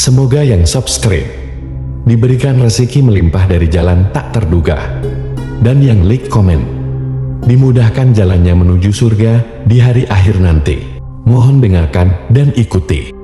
Semoga yang subscribe diberikan rezeki melimpah dari jalan tak terduga, dan yang like komen dimudahkan jalannya menuju surga di hari akhir nanti. Mohon dengarkan dan ikuti.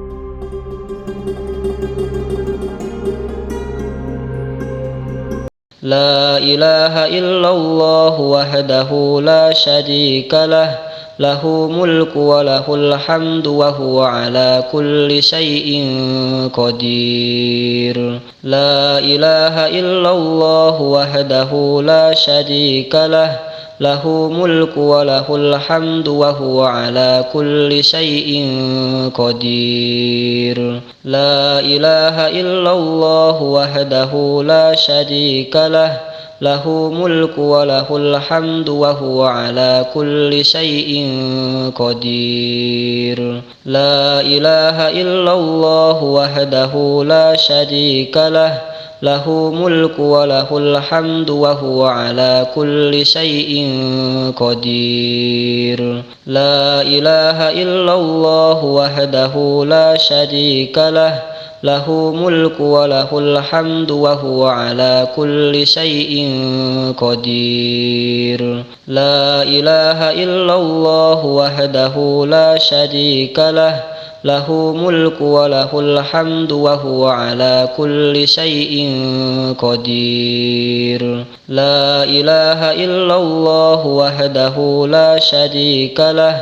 La ilaha illallah wahdahu la syarika lah, lahu mulku wa lahul hamdu wa huwa ala kulli syai'in qadir. La ilaha illallah wahdahu la syarika lah, lahu mulku wa lahul hamdu wa huwa ala kulli syai'in qadir. La ilaha illallah wahdahu la syarika lah, lahu mulku wa lahul hamdu wa huwa ala kulli syai'in qadir. La ilaha illallah wahdahu la syarika lah, lahu mulku wa lahul hamdu wa huwa ala kulli syai'in qadir. La ilaha illallah wahdahu la syarika lah, lahu mulku wa lahul hamdu wa huwa ala kulli syai'in qadir. La ilaha illallah wahdahu la syarika lah, lahu mulku wa lahul hamdu wa huwa ala kulli syai'in qadir. La ilaha illallah wahdahu la syarika lah,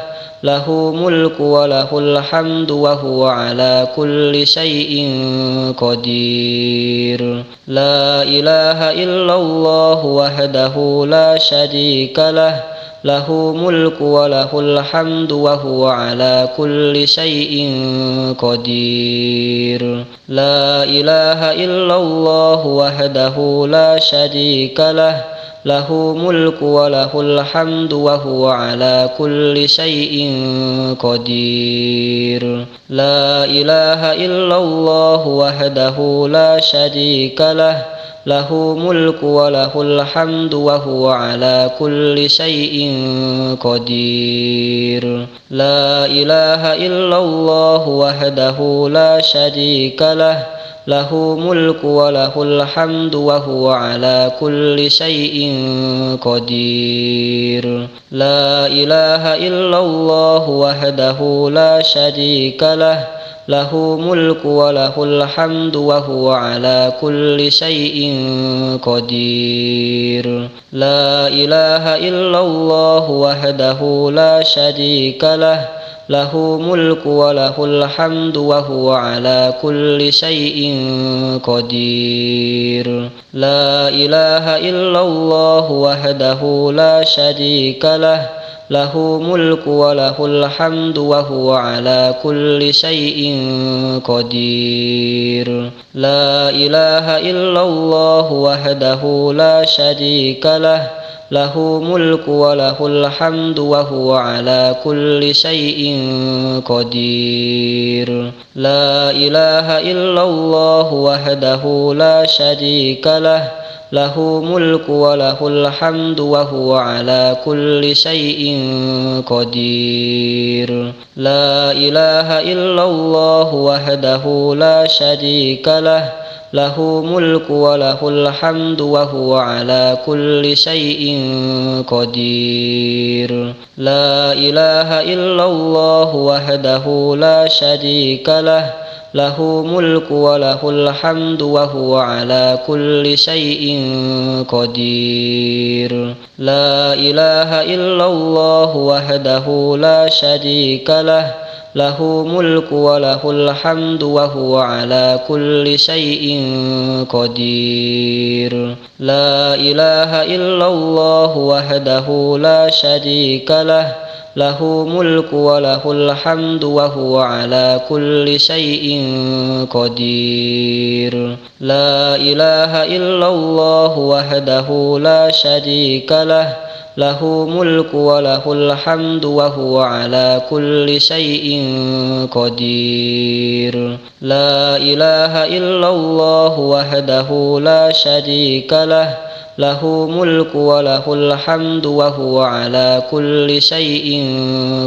lahu mulku wa lahul hamdu wa huwa ala kulli syai'in qadir. La ilaha illallah wahdahu la syarika lah, lahu mulku wa lahul hamdu wa huwa ala kulli syai'in qadir. La ilaha illallah wahdahu la syarika lah, lahu mulku wa lahul hamdu wa huwa ala kulli syai'in qadir. La ilaha illallah wahdahu la syarika lah, lahu mulku wa lahul hamdu wa huwa ala kulli syai'in qadir. La ilaha illallah wahdahu la syarika lah, lahu mulku wa lahul hamdu wa huwa ala kulli syai'in qadir. La ilaha illallah wahdahu la syarika lah, lahu mulku wa lahul hamdu wa huwa ala kulli syai'in qadir. La ilaha illallah wahdahu la syarika lah, lahu mulku wa lahul hamdu wa huwa ala kulli syai'in qadir. La ilaha illallah wahdahu la syarika lah, lahu mulku wa lahul hamdu wa huwa ala kulli syai'in qadir. La ilaha illallah wahdahu la syarika lah, lahu mulku wa lahul hamdu wa huwa ala kulli syai'in qadir. La ilaha illallah wahdahu la syarika lah, lahu mulku wa lahul hamdu wa huwa ala kulli syai'in qadir. La ilaha illallah wahdahu la syarika lah, lahu mulku wa lahul hamdu wa huwa ala kulli syai'in qadir. La ilaha illallah wahdahu la syarika lah, lahu mulku wa lahul hamdu wa huwa ala kulli syai'in qadir. La ilaha illallah wahdahu la syarika lah, lahu mulku wa lahul hamdu wa huwa ala kulli syai'in qadir. La ilaha illallah wahdahu la syarika lah, lahu mulku wa lahul hamdu wa huwa ala kulli syai'in qadir. La ilaha illallah wahdahu la syarika lah, lahu mulku wa lahul hamdu wa huwa ala kulli syai'in qadir. La ilaha illallah wahdahu la syarika lah, له ملك وله الحمد وهو على كل شيء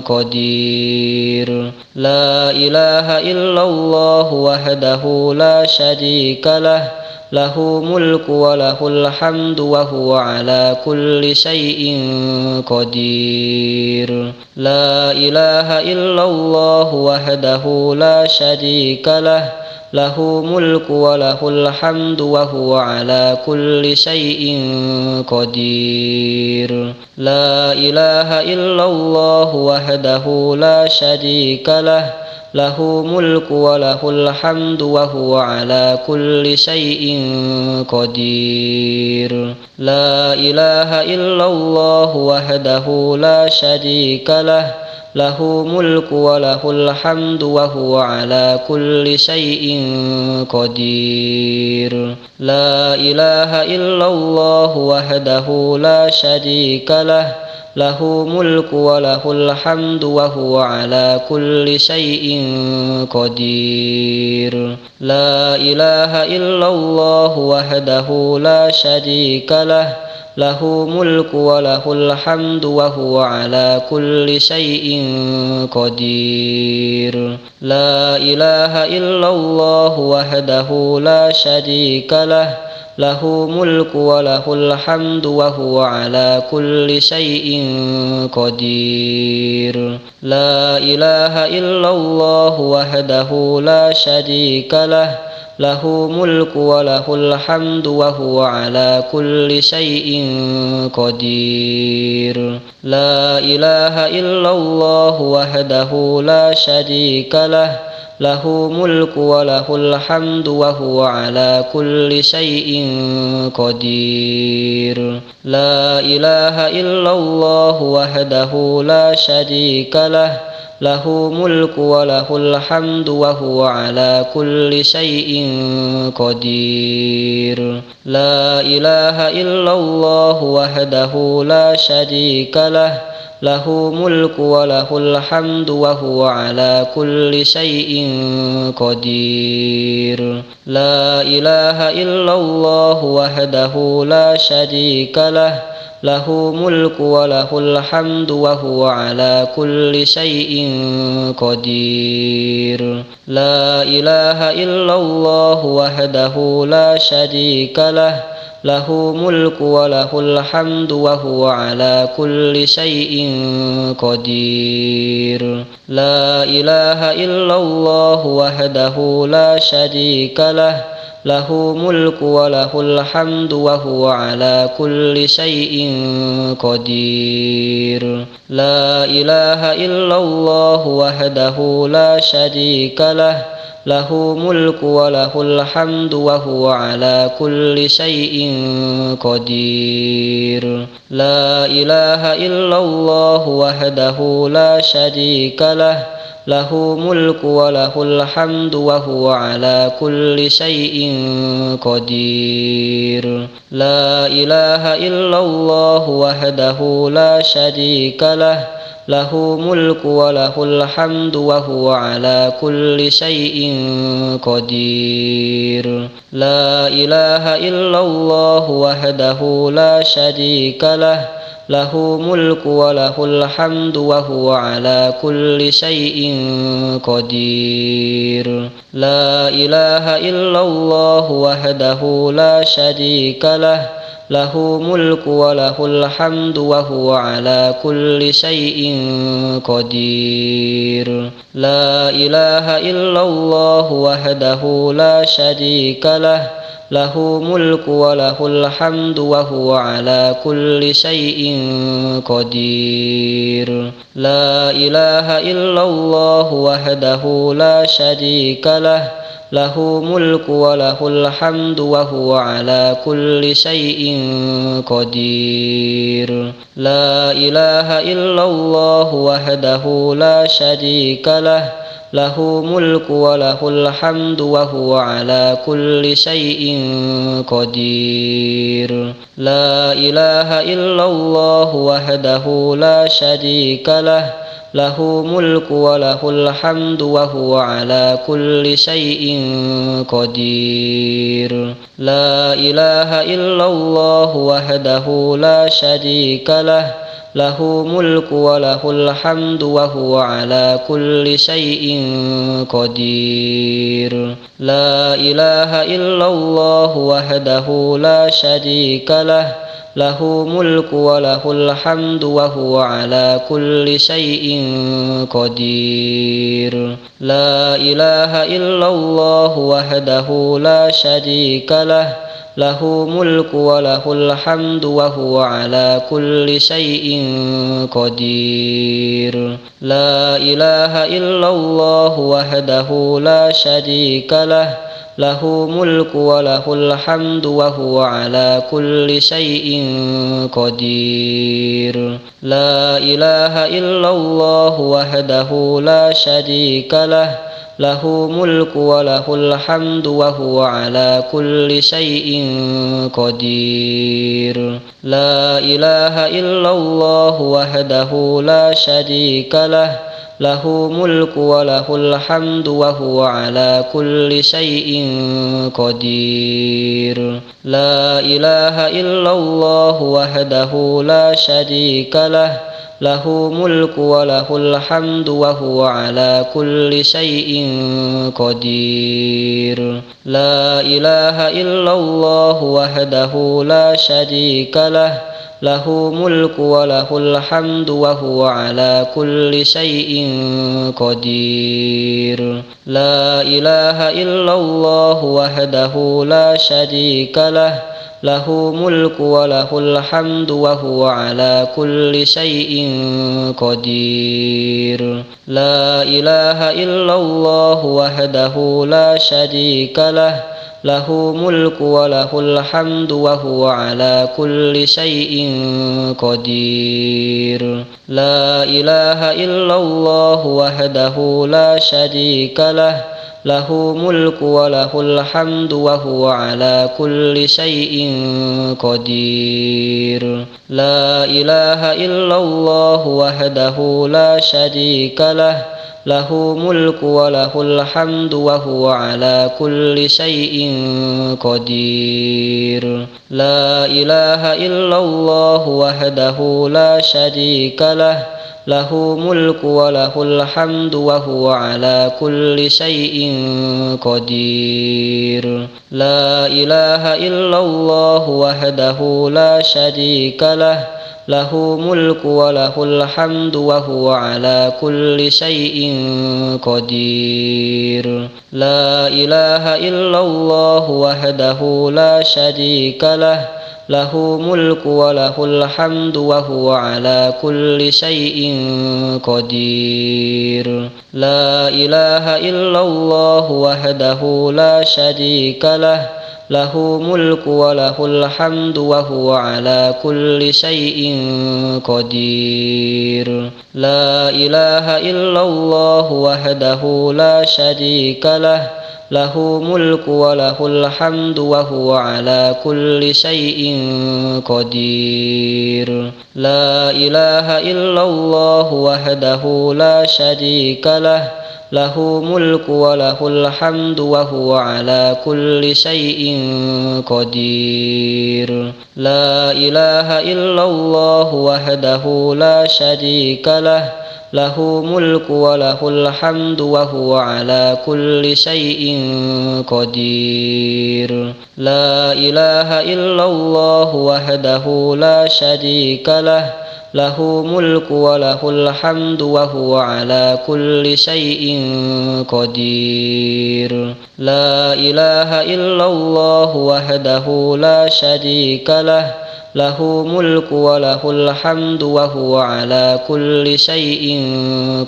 قدير لا إله إلا الله وحده لا شريك له له ملك وله الحمد وهو على كل شيء قدير لا إله إلا الله وحده لا شريك له له ملك وله الحمد وهو على كل شيء قدير لا إله إلا الله وحده لا شريك له له ملك وله الحمد وهو على كل شيء قدير لا إله إلا الله وحده لا شريك له له ملك وله الحمد وهو على كل شيء قدير لا إله إلا الله وحده لا شريك له له ملك وله الحمد وهو على كل شيء قدير لا إله إلا الله وحده لا شريك له له ملك وله الحمد وهو على كل شيء قدير لا إله إلا الله وحده لا شريك له له ملك وله الحمد وهو على كل شيء قدير لا إله إلا الله وحده لا شريك له له ملك وله الحمد وهو على كل شيء قدير لا إله إلا الله وحده لا شريك له له ملك وله الحمد وهو على كل شيء قدير لا إله إلا الله وحده لا شريك له له ملك وله الحمد وهو على كل شيء قدير لا إله إلا الله وحده لا شريك له له ملك وله الحمد وهو على كل شيء قدير لا إله إلا الله وحده لا شريك له له ملك وله الحمد وهو على كل شيء قدير لا إله إلا الله وحده لا شريك له له ملك وله الحمد وهو على كل شيء قدير لا إله إلا الله وحده لا شريك له له ملك وله الحمد وهو على كل شيء قدير لا إله إلا الله وحده لا شريك له له ملك وله الحمد وهو على كل شيء قدير لا إله إلا الله وحده لا شريك له له ملك وله الحمد وهو على كل شيء قدير لا إله إلا الله وحده لا شريك له له ملك وله الحمد وهو على كل شيء قدير لا إله إلا الله وحده لا شريك له له ملك وله الحمد وهو على كل شيء قدير لا إله إلا الله وحده لا شريك له له ملك وله الحمد وهو على كل شيء قدير لا إله إلا الله وحده لا شريك له له ملك وله الحمد وهو على كل شيء قدير لا إله إلا الله وحده لا شريك له له ملك وله الحمد وهو على كل شيء قدير لا إله إلا الله وحده لا شريك له له ملك وله الحمد وهو على كل شيء قدير لا إله إلا الله وحده لا شريك له له ملك وله الحمد وهو على كل شيء قدير. لا إله إلا الله وحده لا شريك له له ملك وله الحمد وهو على كل شيء قدير. لا إله إلا الله وحده لا شريك له له ملك وله الحمد وهو على كل شيء قدير. لا إله إلا الله وحده لا شريك له له ملك وله الحمد وهو على كل شيء قدير. لا إله إلا الله وحده لا شريك له له ملك وله الحمد وهو على كل شيء قدير. لا إله إلا الله وحده لا شريك له له ملك وله الحمد وهو على كل شيء قدير. لا إله إلا الله وحده لا شريك له له ملك وله الحمد وهو على كل شيء قدير. لا إله إلا الله وحده لا شريك له له ملك وله الحمد وهو على كل شيء قدير. لا إله إلا الله وحده لا شريك له له ملك وله الحمد وهو على كل شيء قدير. لا إله إلا الله وحده لا شريك له له ملك وله الحمد وهو على كل شيء قدير. لا إله إلا الله وحده لا شريك له له ملك وله الحمد وهو على كل شيء قدير. لا إله إلا الله وحده لا شريك له له ملك وله الحمد وهو على كل شيء قدير. لا إله إلا الله وحده لا شريك له له ملك وله الحمد وهو على كل شيء قدير. لا إله إلا الله وحده لا شريك له له ملك وله الحمد وهو على كل شيء قدير. لا إله إلا الله وحده لا شريك له له ملك وله الحمد وهو على كل شيء قدير. لا إله إلا الله وحده لا شريك له له ملك وله الحمد وهو على كل شيء قدير. لا إله إلا الله وحده لا شريك له له ملك وله الحمد وهو على كل شيء قدير. لا إله إلا الله وحده لا شريك له له ملك وله الحمد وهو على كل شيء قدير. لا إله إلا الله وحده لا شريك له له ملك وله الحمد وهو على كل شيء قدير. لا إله إلا الله وحده لا شريك له له ملك وله الحمد وهو على كل شيء قدير. لا إله إلا الله وحده لا شريك له له ملك وله الحمد وهو على كل شيء قدير. لا إله إلا الله وحده لا شريك له له ملك وله الحمد وهو على كل شيء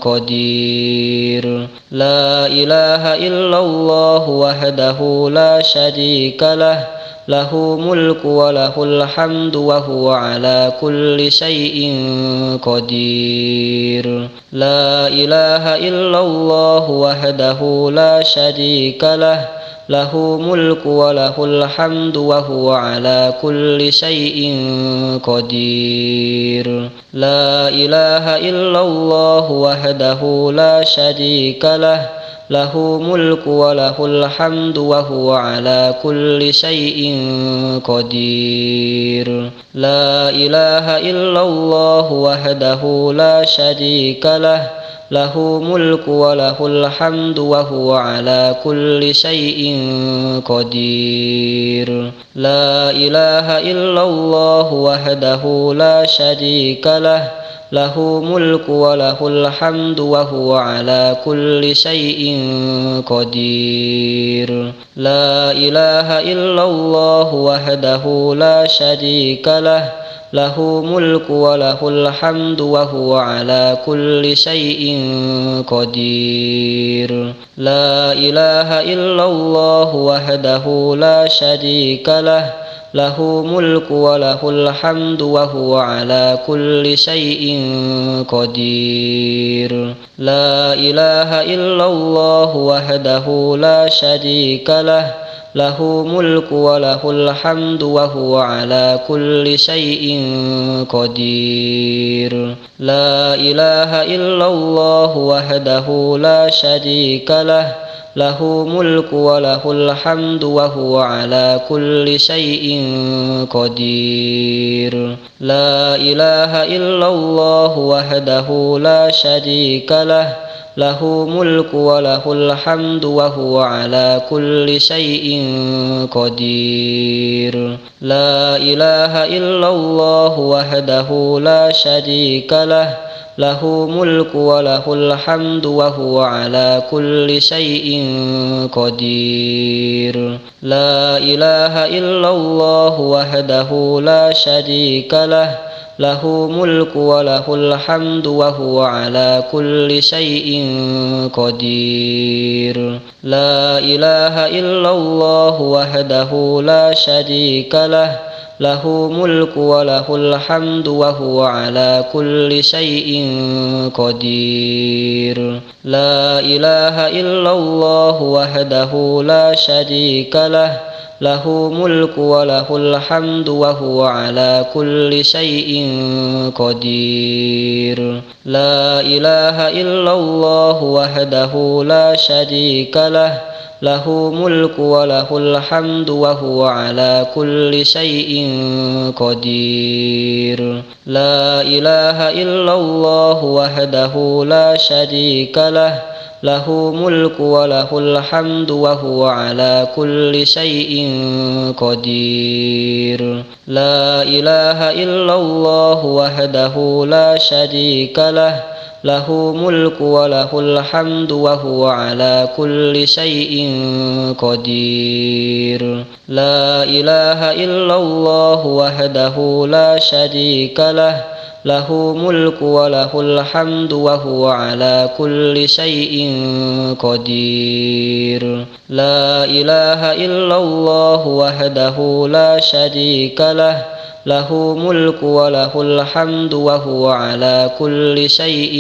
قدير. لا إله إلا الله وحده لا شريك له له ملك وله الحمد وهو على كل شيء قدير. لا إله إلا الله وحده لا شريك له له ملك وله الحمد وهو على كل شيء قدير لا إله إلا الله وحده لا شريك له له ملك وله الحمد وهو على كل شيء قدير لا إله إلا الله وحده لا شريك له له ملك وله الحمد وهو على كل شيء قدير لا إله إلا الله وحده لا شريك له له ملك وله الحمد وهو على كل شيء قدير لا إله إلا الله وحده لا شريك له له ملك وله الحمد وهو على كل شيء قدير لا إله إلا الله وحده لا شريك له له ملك وله الحمد وهو على كل شيء قدير لا إله إلا الله وحده لا شريك له له ملك وله الحمد وهو على كل شيء قدير لا إله إلا الله وحده لا شريك له له ملك وله الحمد وهو على كل شيء قدير لا إله إلا الله وحده لا شريك له له ملك وله الحمد وهو على كل شيء قدير لا إله إلا الله وحده لا شريك له له ملك وله الحمد وهو على كل شيء قدير لا إله إلا الله وحده لا شريك له له ملك وله الحمد وهو على كل شيء قدير لا إله إلا الله وحده لا شريك له له ملك وله الحمد وهو على كل شيء قدير لا إله إلا الله وحده لا شريك له له ملك وله الحمد وهو على كل شيء قدير لا إله إلا الله وحده لا شريك له له ملك وله الحمد وهو على كل شيء قدير لا إله إلا الله وحده لا شريك له له ملك وله الحمد وهو على كل شيء قدير لا إله إلا الله وحده لا شريك له له ملك وله الحمد وهو على كل شيء قدير لا إله إلا الله وحده لا شريك له له ملك وله الحمد وهو على كل شيء قدير لا إله إلا الله وحده لا شريك له له ملك وله الحمد وهو على كل شيء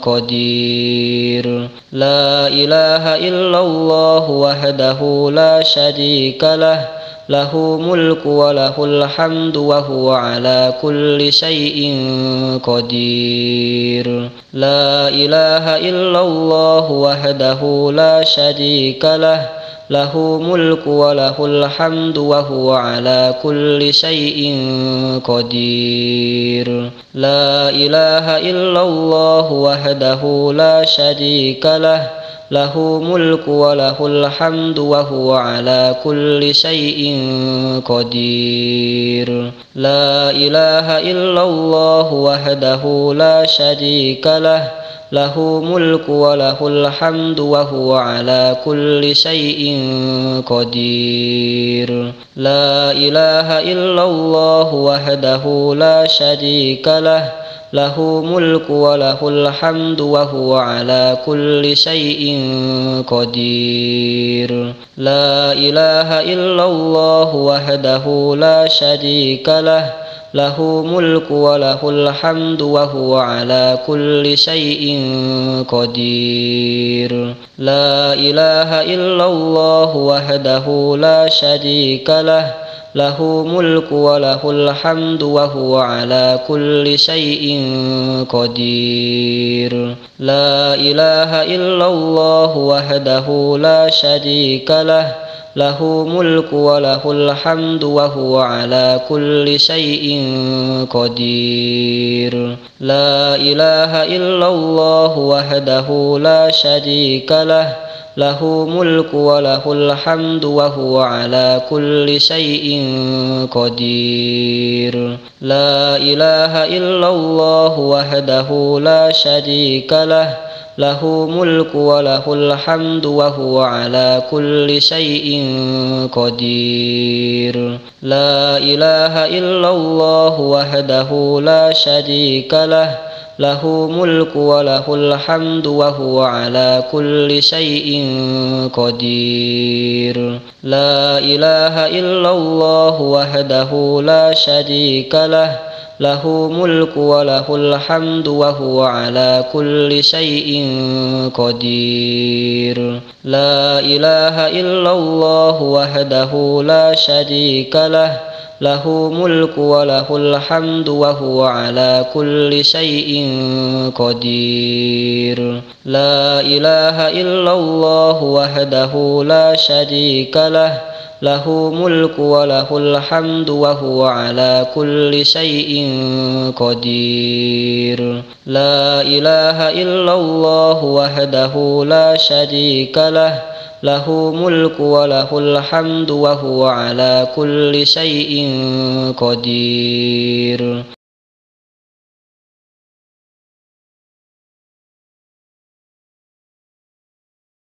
قدير لا إله إلا الله وحده لا شريك له له ملك وله الحمد وهو على كل شيء قدير لا إله إلا الله وحده لا شريك له له ملك وله الحمد وهو على كل شيء قدير لا إله إلا الله وحده لا شريك له له ملك وله الحمد وهو على كل شيء قدير لا إله إلا الله وحده لا شريك له له ملك وله الحمد وهو على كل شيء قدير لا إله إلا الله وحده لا شريك له له ملك وله الحمد وهو على كل شيء قدير لا إله إلا الله وحده لا شريك له له ملك وله الحمد وهو على كل شيء قدير لا إله إلا الله وحده لا شريك له له ملك وله الحمد وهو على كل شيء قدير لا إله إلا الله وحده لا شريك له له ملك وله الحمد وهو على كل شيء قدير لا إله إلا الله وحده لا شريك له له ملك وله الحمد وهو على كل شيء قدير لا إله إلا الله وحده لا شريك له له ملك وله الحمد وهو على كل شيء قدير لا إله إلا الله وحده لا شريك له له ملك وله الحمد وهو على كل شيء قدير لا إله إلا الله وحده لا شريك له له ملك وله الحمد وهو على كل شيء قدير لا إله إلا الله وحده لا شريك له له ملك وله الحمد وهو على كل شيء قدير لا إله إلا الله وحده لا شريك له له ملك وله الحمد وهو على كل شيء قدير لا إله إلا الله وحده لا شريك له له ملك وله الحمد وهو على كل شيء قدير